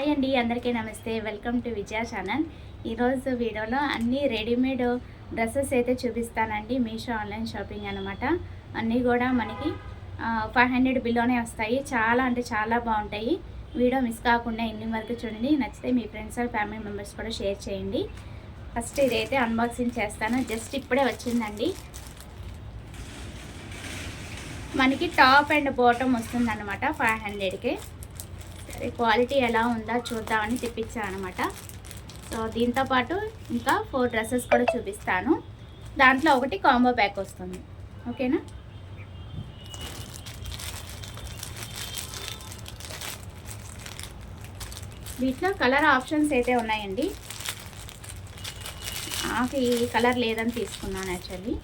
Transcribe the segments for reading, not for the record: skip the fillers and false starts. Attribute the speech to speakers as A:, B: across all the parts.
A: Hi అండి, అందరికీ నమస్తే. Welcome to Vijaya channel. ఈరోజు వీడియోలో అన్ని రెడీమేడ్ డ్రెస్సెస్ అయితే చూపిస్తానండి. మీషో ఆన్లైన్ షాపింగ్ అనమాట. అన్నీ కూడా మనకి 500 బిల్లోనే వస్తాయి. చాలా అంటే చాలా బాగుంటాయి. వీడియో మిస్ కాకుండా ఎన్ని వరకు చూడండి. నచ్చితే మీ ఫ్రెండ్స్ అండ్ ఫ్యామిలీ మెంబర్స్ కూడా షేర్ చేయండి. ఫస్ట్ ఇదైతే అన్బాక్సింగ్ చేస్తాను. జస్ట్ ఇప్పుడే వచ్చిందండి. మనకి టాప్ అండ్ బాటమ్ వస్తుంది అనమాట 500కి. సరే, క్వాలిటీ ఎలా ఉందా చూద్దామని తెప్పించాను అనమాట. సో దీంతోపాటు ఇంకా 4 డ్రెస్సెస్ కూడా చూపిస్తాను. దాంట్లో ఒకటి కాంబో ప్యాక్ వస్తుంది. ఓకేనా? వీటిలో కలర్ ఆప్షన్స్ అయితే ఉన్నాయండి. నాకు ఈ కలర్ లేదని తీసుకున్నాను. యాక్చువల్లీ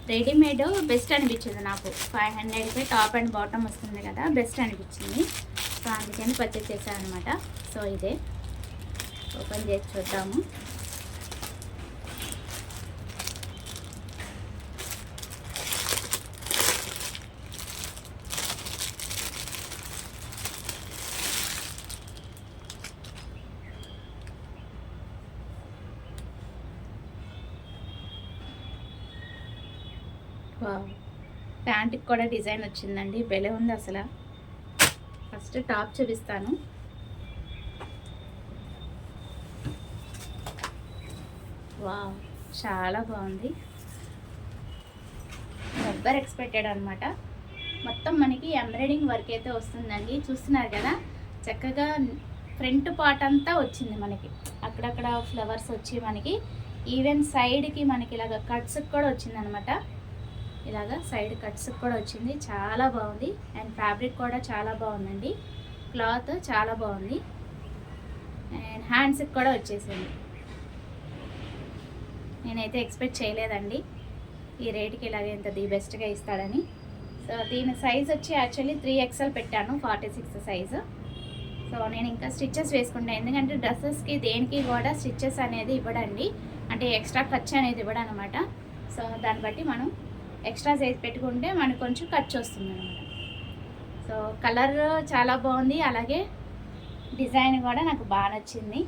A: రెడీమేడ్ బెస్ట్ అనిపించింది నాకు. 500కి టాప్ అండ్ బాటమ్ వస్తుంది కదా, బెస్ట్ అనిపించింది. సో అందుకని పర్చేస్ చేశాను అనమాట. సో ఇదే ఓపెన్ చేసి చూద్దాము. ప్యాంట్కి కూడా డిజైన్ వచ్చిందండి, భలే ఉంది అసలు. ఫస్ట్ టాప్ చూపిస్తాను. వావ్, చాలా బాగుంది. రబ్బర్ ఎక్స్పెక్టెడ్ అనమాట. మొత్తం మనకి ఎంబ్రాయిడింగ్ వర్క్ అయితే వస్తుందండి. చూస్తున్నారు కదా, చక్కగా ఫ్రంట్ పార్ట్ అంతా వచ్చింది మనకి. అక్కడక్కడ ఫ్లవర్స్ వచ్చి మనకి ఈవెన్ సైడ్కి మనకి ఇలాగ కట్స్కి కూడా వచ్చింది అనమాట. ఇలాగా సైడ్ కట్స్ కూడా వచ్చింది. చాలా బాగుంది. అండ్ ఫ్యాబ్రిక్ కూడా చాలా బాగుందండి. క్లాత్ చాలా బాగుంది. అండ్ హ్యాండ్స్కి కూడా వచ్చేసింది. నేనైతే ఎక్స్పెక్ట్ చేయలేదండి ఈ రేట్కి ఇలాగే ఇంత బెస్ట్గా ఇస్తాడని. సో దీని సైజ్ వచ్చి యాక్చువల్లీ 3XL పెట్టాను, 46 సైజు. సో నేను ఇంకా స్టిచ్చెస్ వేసుకుంటాను, ఎందుకంటే డ్రెస్సెస్కి దేనికి కూడా స్టిచ్చెస్ అనేది ఇవ్వడండి. అంటే ఎక్స్ట్రా ఖర్చు అనేది ఇవ్వడం అనమాట. సో దాన్ని బట్టి మనం ఎక్స్ట్రా సైజ్ పెట్టుకుంటే మనకు కొంచెం ఖర్చు వస్తుంది అనమాట. సో కలర్ చాలా బాగుంది. అలాగే డిజైన్ కూడా నాకు బాగా నచ్చింది.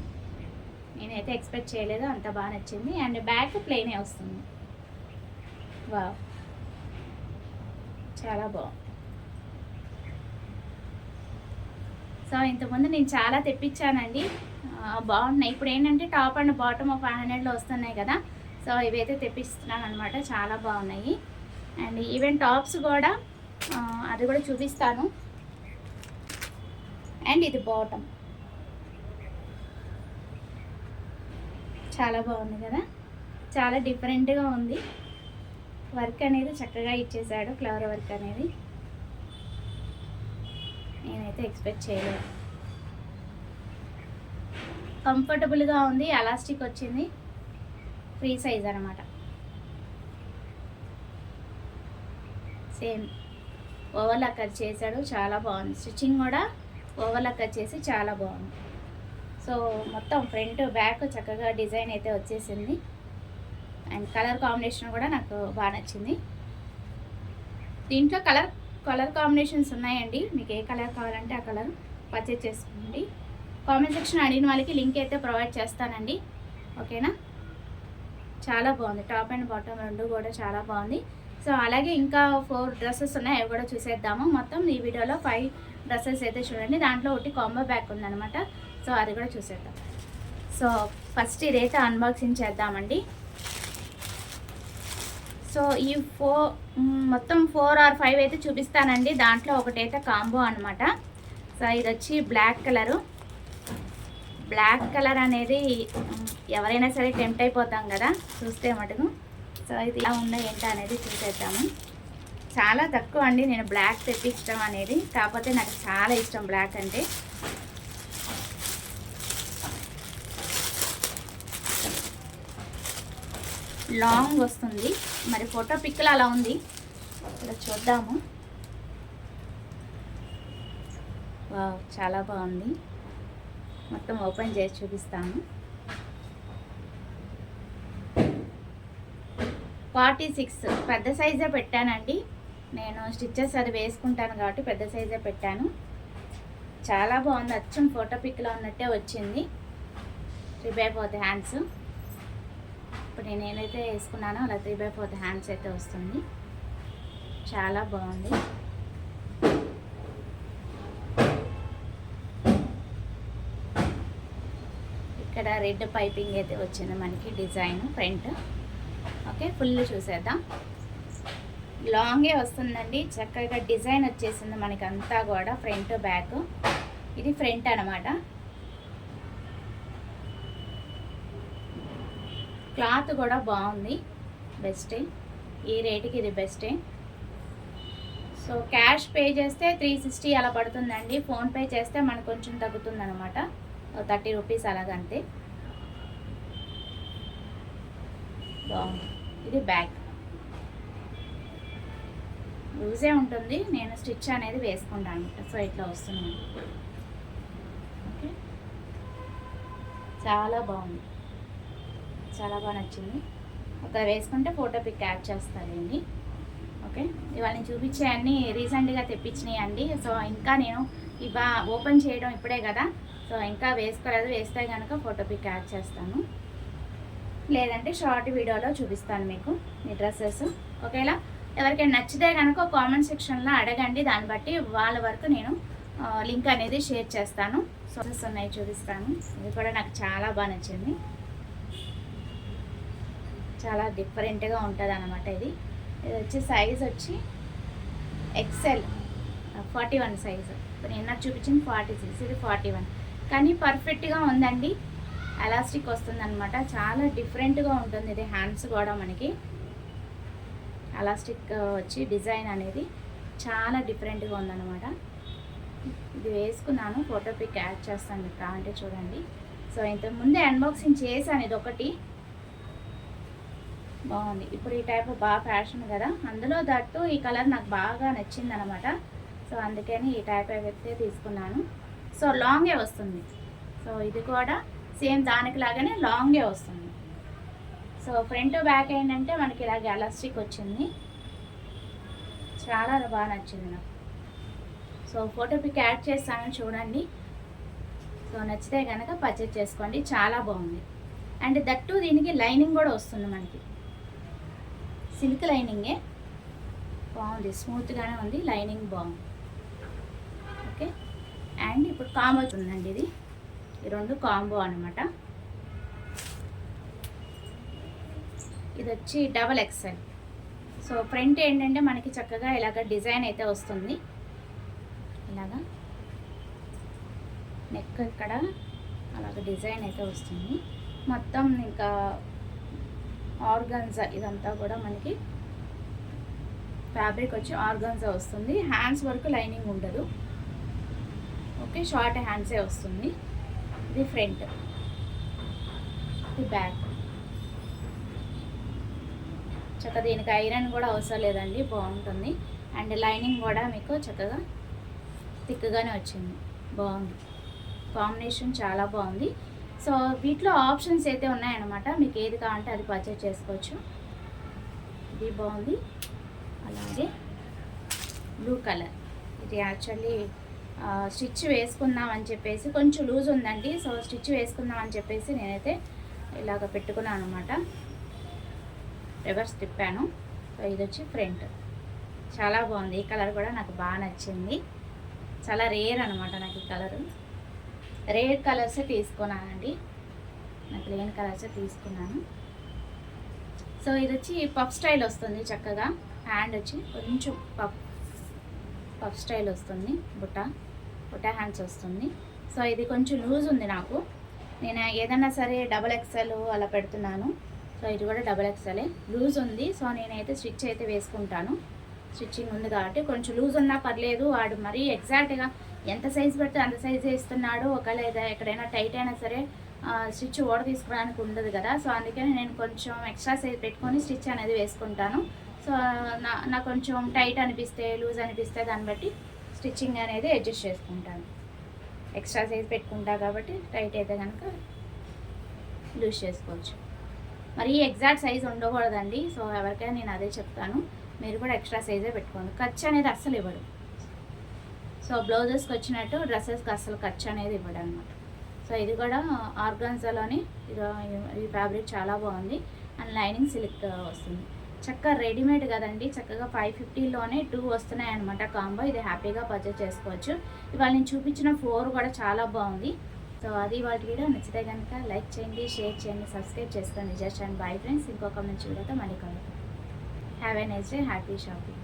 A: నేనైతే ఎక్స్పెక్ట్ చేయలేదు, అంత బాగా నచ్చింది. అండ్ బ్యాక్ ప్లెయినే వస్తుంది. వావ్, చాలా బాగుంది. సో ఇంతకుముందు నేను చాలా తెప్పించానండి, బాగున్నాయి. ఇప్పుడు ఏంటంటే టాప్ అండ్ బాటమ్ 500లో వస్తున్నాయి కదా. సో ఇవైతే తెప్పిస్తున్నాను అనమాట. చాలా బాగున్నాయి. అండ్ ఈవెన్ టాప్స్ కూడా అది కూడా చూపిస్తాను. అండ్ ఇది బాటమ్ చాలా బాగుంది కదా, చాలా డిఫరెంట్గా ఉంది. వర్క్ అనేది చక్కగా ఇచ్చేసాడు, ఫ్లవర్ వర్క్ అనేది. నేనైతే ఎక్స్పెక్ట్ చేయలేదు. కంఫర్టబుల్గా ఉంది. ఎలాస్టిక్ వచ్చింది, ఫ్రీ సైజ్ అనమాట. సేమ్ ఓవర్లాక్ కట్ చేశాడు, చాలా బాగుంది. స్టిచ్చింగ్ కూడా ఓవర్లాక్ కట్ చేసి చాలా బాగుంది. సో మొత్తం ఫ్రంట్ బ్యాక్ చక్కగా డిజైన్ అయితే వచ్చేసింది. అండ్ కలర్ కాంబినేషన్ కూడా నాకు బాగా నచ్చింది. దీంట్లో కలర్ కాంబినేషన్స్ ఉన్నాయండి. మీకు ఏ కలర్ కావాలంటే ఆ కలర్ పర్చేజ్ చేసుకోండి. కామెంట్ సెక్షన్ అడిగిన వాళ్ళకి లింక్ అయితే ప్రొవైడ్ చేస్తానండి. ఓకేనా? చాలా బాగుంది. టాప్ అండ్ బాటమ్ రెండు కూడా చాలా బాగుంది. సో అలాగే ఇంకా 4 డ్రెస్సెస్ ఉన్నాయి, అవి కూడా చూసేద్దాము. మొత్తం ఈ వీడియోలో 5 డ్రెస్సెస్ అయితే చూడండి. దాంట్లో ఒకటి కాంబో బ్యాక్ ఉందన్నమాట. సో అది కూడా చూసేద్దాం. సో ఫస్ట్ ఇదైతే అన్బాక్సింగ్ చేద్దామండి. సో ఈ మొత్తం 4 or 5 అయితే చూపిస్తానండి. దాంట్లో ఒకటైతే కాంబో అనమాట. సో ఇది వచ్చి బ్లాక్ కలరు. బ్లాక్ కలర్ అనేది ఎవరైనా సరే టెంప్ట్ అయిపోతాం కదా చూస్తే మటుకు. సో ఇది ఎలా ఉందో ఏంటో అనేది చూసేద్దాము. చాలా తక్కువ అండి నేను బ్లాక్ తెప్పించడం అనేది, కాకపోతే నాకు చాలా ఇష్టం బ్లాక్ అంటే. లాంగ్ వస్తుంది, మరి ఫోటో పిక్లో అలా ఉంది. ఇలా చూద్దాము. వావ్, చాలా బాగుంది. మొత్తం ఓపెన్ చేసి చూపిస్తాను. 46 పెద్ద సైజే పెట్టానండి. నేను స్టిచ్చెస్ అది వేసుకుంటాను కాబట్టి పెద్ద సైజే పెట్టాను. చాలా బాగుంది, అచ్చం ఫోటో పిక్లో ఉన్నట్టే వచ్చింది. 3/4 హ్యాండ్స్. ఇప్పుడు నేను ఏదైతే వేసుకున్నానో అలా 3/4 హ్యాండ్స్ అయితే వస్తుంది. చాలా బాగుంది. ఇక్కడ రెడ్ పైపింగ్ అయితే వచ్చింది మనకి డిజైన్ ఫ్రంట్. ఓకే, ఫుల్ చూసేద్దాం. లాంగే వస్తుందండి, చక్కగా డిజైన్ వచ్చేసింది మనకి అంతా కూడా ఫ్రంట్ బ్యాక్. ఇది ఫ్రంట్ అనమాట. క్లాత్ కూడా బాగుంది, బెస్టే. ఈ రేటుకి ఇది బెస్టే. సో క్యాష్ పే చేస్తే 360 అలా పడుతుందండి. ఫోన్పే చేస్తే మనకు కొంచెం తగ్గుతుంది అనమాట, 30 రూపీస్ అలాగంతే. బాగుంది. ఇది బ్యాక్ లూజే ఉంటుంది, నేను స్టిచ్ అనేది వేసుకుంటాను. సో ఇట్లా వస్తున్నాను. ఓకే, చాలా బాగుంది, చాలా బాగా నచ్చింది. ఒక వేసుకుంటే ఫోటో పిక్ యాడ్ చేస్తానండి. ఓకే, ఇవాళ నేను చూపించే అన్నీ రీసెంట్గా తెప్పించినాయి అండి. సో ఇంకా నేను ఓపెన్ చేయడం ఇప్పుడే కదా, సో ఇంకా వేసుకోలేదు. వేస్తే కనుక ఫోటో పిక్ యాడ్ చేస్తాను, లేదంటే షార్ట్ వీడియోలో చూపిస్తాను మీకు ఈ డ్రెస్సెస్. ఓకేలా ఎవరికైనా నచ్చితే కనుక కామెంట్ సెక్షన్లో అడగండి, దాన్ని బట్టి వాళ్ళ వరకు నేను లింక్ అనేది షేర్ చేస్తాను. సోసెస్ ఉన్నాయి, చూపిస్తాను. ఇది కూడా నాకు చాలా బాగా నచ్చింది, చాలా డిఫరెంట్గా ఉంటుంది అన్నమాట. ఇది వచ్చి సైజ్ వచ్చి XL 41 సైజు. నేను నాకు చూపించింది 46, ఇది 41. కానీ పర్ఫెక్ట్గా ఉందండి, ఎలాస్టిక్ వస్తుందన్నమాట. చాలా డిఫరెంట్గా ఉంటుంది ఇది. హ్యాండ్స్ కూడా మనకి ఎలాస్టిక్ వచ్చి డిజైన్ అనేది చాలా డిఫరెంట్గా ఉందన్నమాట. ఇది వేసుకున్నాను, ఫోటో పిక్ యాడ్ చేస్తాను మీకు కావాలంటే చూడండి. సో ఇంతకుముందే అన్బాక్సింగ్ చేశాను, ఇది ఒకటి బాగుంది. ఇప్పుడు ఈ టైప్ బాగా ఫ్యాషన్ కదా, అందులో దట్టు ఈ కలర్ నాకు బాగా నచ్చింది అనమాట. సో అందుకని ఈ టైప్ అయితే తీసుకున్నాను. సో లాంగే వస్తుంది. సో ఇది కూడా సేమ్ దానికి లాగానే లాంగే వస్తుంది. సో ఫ్రంట్ బ్యాక్ ఏంటంటే మనకి ఇలాగ ఎలాస్టిక్ వచ్చింది, చాలా బాగా నచ్చింది నాకు. సో ఫోటో పిక్ యాడ్ చేస్తాను చూడండి. సో నచ్చితే కనుక పర్చేజ్ చేసుకోండి, చాలా బాగుంది. అండ్ దట్టు దీనికి లైనింగ్ కూడా వస్తుంది మనకి, సిల్క్ లైనింగే, బాగుంది, స్మూత్గానే ఉంది, లైనింగ్ బాగుంది. ఓకే, అండ్ ఇప్పుడు కాంబో ఉందండి, ఇది ఈ రెండు కాంబో అనమాట. ఇది వచ్చి XXL. సో ఫ్రంట్ ఏంటంటే మనకి చక్కగా ఇలాగ డిజైన్ అయితే వస్తుంది, ఇలాగా నెక్ ఇక్కడ అలాగ డిజైన్ అయితే వస్తుంది. మొత్తం ఇంకా ఆర్గాన్జా, ఇదంతా కూడా మనకి ఫ్యాబ్రిక్ వచ్చి ఆర్గాన్జా వస్తుంది. హ్యాండ్స్ వరకు లైనింగ్ ఉండదు. ఓకే, షార్ట్ హ్యాండ్సే వస్తుంది. ఇది ఫ్రంట్, ఇది బ్యాక్. చక్కగా దీనికి ఐరన్ కూడా అవసరం లేదండి, బాగుంటుంది. అండ్ లైనింగ్ కూడా మీకు చక్కగా థిక్గానే వచ్చింది, బాగుంది. కాంబినేషన్ చాలా బాగుంది. సో వీటిలో ఆప్షన్స్ అయితే ఉన్నాయన్నమాట, మీకు ఏది కావాలంటే అది పర్చేజ్ చేసుకోవచ్చు. ఇది బాగుంది. అలాగే బ్లూ కలర్, ఇది యాక్చువల్లీ స్టిచ్ వేసుకుందాం అని చెప్పేసి కొంచెం లూజ్ ఉందండి. సో స్టిచ్ వేసుకుందాం అని చెప్పేసి నేనైతే ఇలాగ పెట్టుకున్నాను అనమాట, రివర్స్ తిప్పాను. సో ఇది వచ్చి ఫ్రంట్, చాలా బాగుంది. ఈ కలర్ కూడా నాకు బాగా నచ్చింది, చాలా రేర్ అనమాట నాకు ఈ కలరు. రేర్ కలర్సే తీసుకున్నానండి, నాకు లేని కలర్సే తీసుకున్నాను. సో ఇది వచ్చి పఫ్ స్టైల్ వస్తుంది చక్కగా. హ్యాండ్ వచ్చి కొంచెం పఫ్ స్టైల్ వస్తుంది, బుట్ట హ్యాండ్స్ వస్తుంది. సో ఇది కొంచెం లూజ్ ఉంది నాకు, నేను ఏదన్నా సరే XXL అలా పెడుతున్నాను. సో ఇది కూడా XXL లూజ్ ఉంది. సో నేనైతే స్టిచ్ అయితే వేసుకుంటాను, స్టిచ్చింగ్ ఉంది కాబట్టి. కొంచెం లూజ్ ఉన్నా పర్లేదు, వాడు మరీ ఎగ్జాక్ట్గా ఎంత సైజు పెడితే అంత సైజు వేస్తున్నాడు. ఒకవేళ ఎక్కడైనా టైట్ అయినా సరే స్టిచ్ ఓడ తీసుకోవడానికి ఉండదు కదా. సో అందుకని నేను కొంచెం ఎక్స్ట్రా సైజ్ పెట్టుకొని స్టిచ్ అనేది వేసుకుంటాను. సో నాకు కొంచెం టైట్ అనిపిస్తే, లూజ్ అనిపిస్తే దాన్ని బట్టి స్టిచ్చింగ్ అనేది అడ్జస్ట్ చేసుకుంటాను. ఎక్స్ట్రా సైజ్ పెట్టుకుంటా కాబట్టి టైట్ అయితే కనుక లూజ్ చేసుకోవచ్చు. మరి ఎగ్జాక్ట్ సైజ్ ఉండకూడదండి. సో ఎవరికైనా నేను అదే చెప్తాను, మీరు కూడా ఎక్స్ట్రా సైజే పెట్టుకోండి. ఖర్చు అనేది అస్సలు ఇవ్వడు. సో బ్లౌజెస్కి వచ్చినట్టు డ్రెస్సెస్కి అసలు ఖర్చు అనేది ఇవ్వడం అనమాట. సో ఇది కూడా ఆర్గాన్జాలోని ఈ ఫ్యాబ్రిక్ చాలా బాగుంది. అండ్ లైనింగ్ సిల్క్ వస్తుంది. చక్కగా రెడీమేడ్ కదండి, చక్కగా 550లోనే 2 వస్తున్నాయి అనమాట కాంబో. ఇది హ్యాపీగా పర్చేస్ చేసుకోవచ్చు. ఇవాళ నేను చూపించిన 4 కూడా చాలా బాగుంది. సో అది వాటి వీడియో నచ్చితే కనుక లైక్ చేయండి, షేర్ చేయండి, సబ్స్క్రైబ్ చేసుకోండి. Just and bye friends. ఇంకొక మంచి వీడియోతో మళ్ళీ కలుగుతాం. Have a nice day, happy shopping.